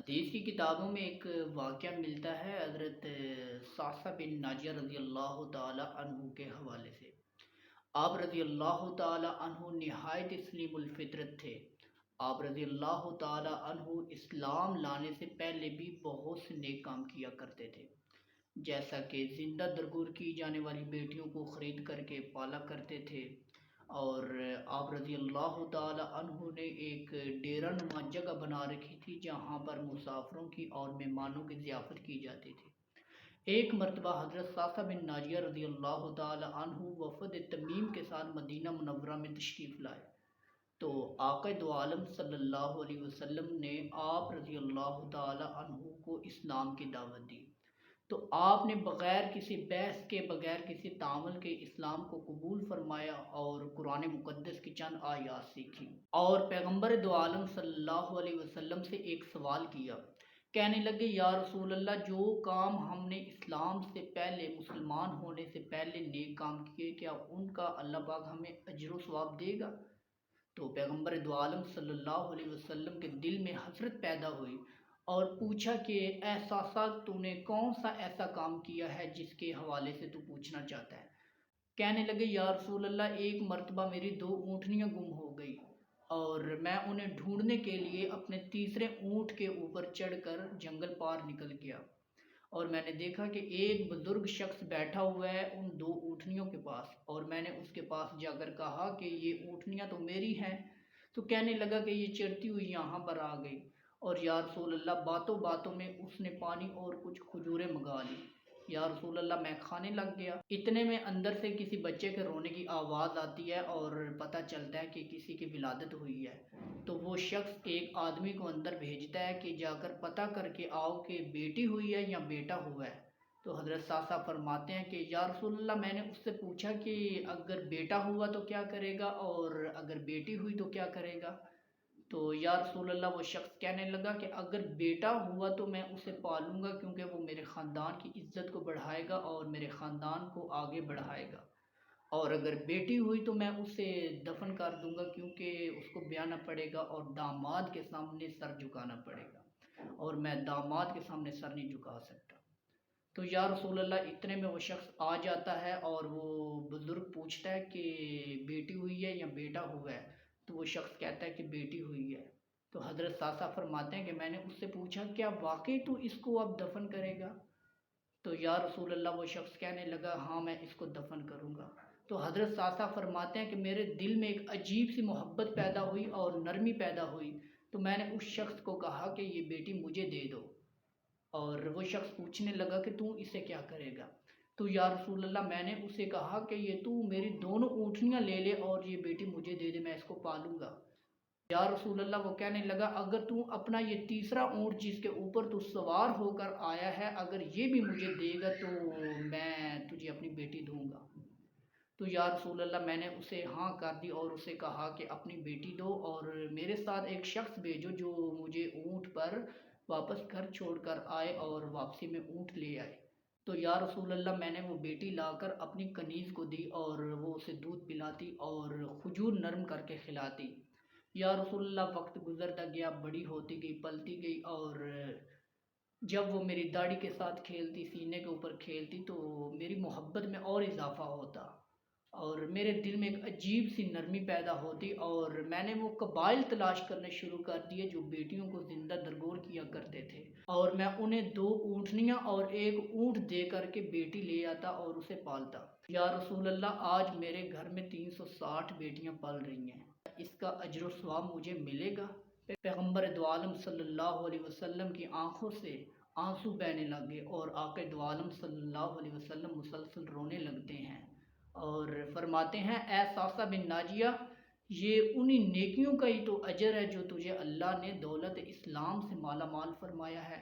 حدیث کی کتابوں میں ایک واقعہ ملتا ہے حضرت صعصع بن ناجیہ رضی اللہ تعالی عنہ کے حوالے سے۔ آپ رضی اللہ تعالی عنہ نہایت تسلیم الفطرت تھے۔ آپ رضی اللہ تعالی عنہ اسلام لانے سے پہلے بھی بہت سے نیک کام کیا کرتے تھے، جیسا کہ زندہ درگور کی جانے والی بیٹیوں کو خرید کر کے پالا کرتے تھے، اور آپ رضی اللہ تعالی عنہ نے ایک ڈیرہ نما جگہ بنا رکھی تھی جہاں پر مسافروں کی اور مہمانوں کی ضیافت کی جاتی تھی۔ ایک مرتبہ حضرت صعصع بن ناجیہ رضی اللہ تعالی عنہ وفد تمیم کے ساتھ مدینہ منورہ میں تشریف لائے تو آقا دو عالم صلی اللہ علیہ وسلم نے آپ رضی اللہ تعالی عنہ کو اسلام کی دعوت دی، تو آپ نے بغیر کسی بحث کے، بغیر کسی تعامل کے اسلام کو قبول فرمایا اور قرآن مقدس کی چند آیات سیکھی اور پیغمبر دو عالم صلی اللہ علیہ وسلم سے ایک سوال کیا۔ کہنے لگے، یا رسول اللہ، جو کام ہم نے اسلام سے پہلے، مسلمان ہونے سے پہلے نیک کام کیے، کیا ان کا اللہ پاک ہمیں اجر و ثواب دے گا؟ تو پیغمبر دو عالم صلی اللہ علیہ وسلم کے دل میں حسرت پیدا ہوئی اور پوچھا کہ اے صعصع، تو نے کون سا ایسا کام کیا ہے جس کے حوالے سے تو پوچھنا چاہتا ہے؟ کہنے لگے، یا رسول اللہ، ایک مرتبہ میری 2 اونٹنیاں گم ہو گئی اور میں انہیں ڈھونڈنے کے لیے اپنے تیسرے اونٹ کے اوپر چڑھ کر جنگل پار نکل گیا، اور میں نے دیکھا کہ ایک بزرگ شخص بیٹھا ہوا ہے ان 2 اونٹنیوں کے پاس، اور میں نے اس کے پاس جا کر کہا کہ یہ اونٹنیاں تو میری ہیں، تو کہنے لگا کہ یہ چرتی ہوئی یہاں پر آ گئی، اور یا رسول اللہ، باتوں باتوں میں اس نے پانی اور کچھ کھجوریں منگا لی۔ یا رسول اللہ، میں کھانے لگ گیا، اتنے میں اندر سے کسی بچے کے رونے کی آواز آتی ہے اور پتہ چلتا ہے کہ کسی کی ولادت ہوئی ہے، تو وہ شخص ایک آدمی کو اندر بھیجتا ہے کہ جا کر پتہ کر کے آؤ کہ بیٹی ہوئی ہے یا بیٹا ہوا ہے۔ تو حضرت صعصع فرماتے ہیں کہ یا رسول اللہ، میں نے اس سے پوچھا کہ اگر بیٹا ہوا تو کیا کرے گا اور اگر بیٹی ہوئی تو کیا کرے گا؟ تو یا رسول اللہ، وہ شخص کہنے لگا کہ اگر بیٹا ہوا تو میں اسے پالوں گا، کیونکہ وہ میرے خاندان کی عزت کو بڑھائے گا اور میرے خاندان کو آگے بڑھائے گا، اور اگر بیٹی ہوئی تو میں اسے دفن کر دوں گا، کیونکہ اس کو بیانا پڑے گا اور داماد کے سامنے سر جھکانا پڑے گا، اور میں داماد کے سامنے سر نہیں جھکا سکتا۔ تو یا رسول اللہ، اتنے میں وہ شخص آ جاتا ہے اور وہ بزرگ پوچھتا ہے کہ بیٹی ہوئی ہے یا بیٹا ہوا ہے؟ تو وہ شخص کہتا ہے کہ بیٹی ہوئی ہے۔ تو حضرت صعصع فرماتے ہیں کہ میں نے اس سے پوچھا، کیا واقعی تو اس کو اب دفن کرے گا؟ تو یا رسول اللہ، وہ شخص کہنے لگا، ہاں میں اس کو دفن کروں گا۔ تو حضرت صعصع فرماتے ہیں کہ میرے دل میں ایک عجیب سی محبت پیدا ہوئی اور نرمی پیدا ہوئی، تو میں نے اس شخص کو کہا کہ یہ بیٹی مجھے دے دو، اور وہ شخص پوچھنے لگا کہ تو اسے کیا کرے گا؟ تو یا رسول اللہ، میں نے اسے کہا کہ یہ تو میری 2 اونٹنیاں لے لے اور یہ بیٹی مجھے دے دے، میں اس کو پالوں گا۔ یا رسول اللہ، وہ کہنے لگا، اگر تو اپنا یہ تیسرا اونٹ جس کے اوپر تو سوار ہو کر آیا ہے، اگر یہ بھی مجھے دے گا تو میں تجھے اپنی بیٹی دوں گا۔ تو یا رسول اللہ، میں نے اسے ہاں کر دی اور اسے کہا کہ اپنی بیٹی دو اور میرے ساتھ ایک شخص بھیجو جو مجھے اونٹ پر واپس گھر چھوڑ کر آئے اور واپسی میں اونٹ لے آئے۔ تو یا رسول اللہ، میں نے وہ بیٹی لا کر اپنی کنیز کو دی اور وہ اسے دودھ پلاتی اور کھجور نرم کر کے کھلاتی۔ یا رسول اللہ، وقت گزرتا گیا، بڑی ہوتی گئی، پلتی گئی، اور جب وہ میری داڑھی کے ساتھ کھیلتی، سینے کے اوپر کھیلتی، تو میری محبت میں اور اضافہ ہوتا اور میرے دل میں ایک عجیب سی نرمی پیدا ہوتی، اور میں نے وہ قبائل تلاش کرنے شروع کر دیے جو بیٹیوں کو زندہ درگور کیا کرتے تھے، اور میں انہیں 2 اونٹنیاں اور ایک اونٹ دے کر کے بیٹی لے آتا اور اسے پالتا۔ یا رسول اللہ، آج میرے گھر میں 360 بیٹیاں پل رہی ہیں، اس کا اجر و ثواب مجھے ملے گا؟ پیغمبر دو عالم صلی اللہ علیہ وسلم کی آنکھوں سے آنسو بہنے لگے اور آقا دو عالم صلی اللہ علیہ وسلم مسلسل رونے لگتے ہیں اور فرماتے ہیں، اے صعصع بن ناجیہ، یہ انہی نیکیوں کا ہی تو اجر ہے جو تجھے اللہ نے دولت اسلام سے مالا مال فرمایا ہے۔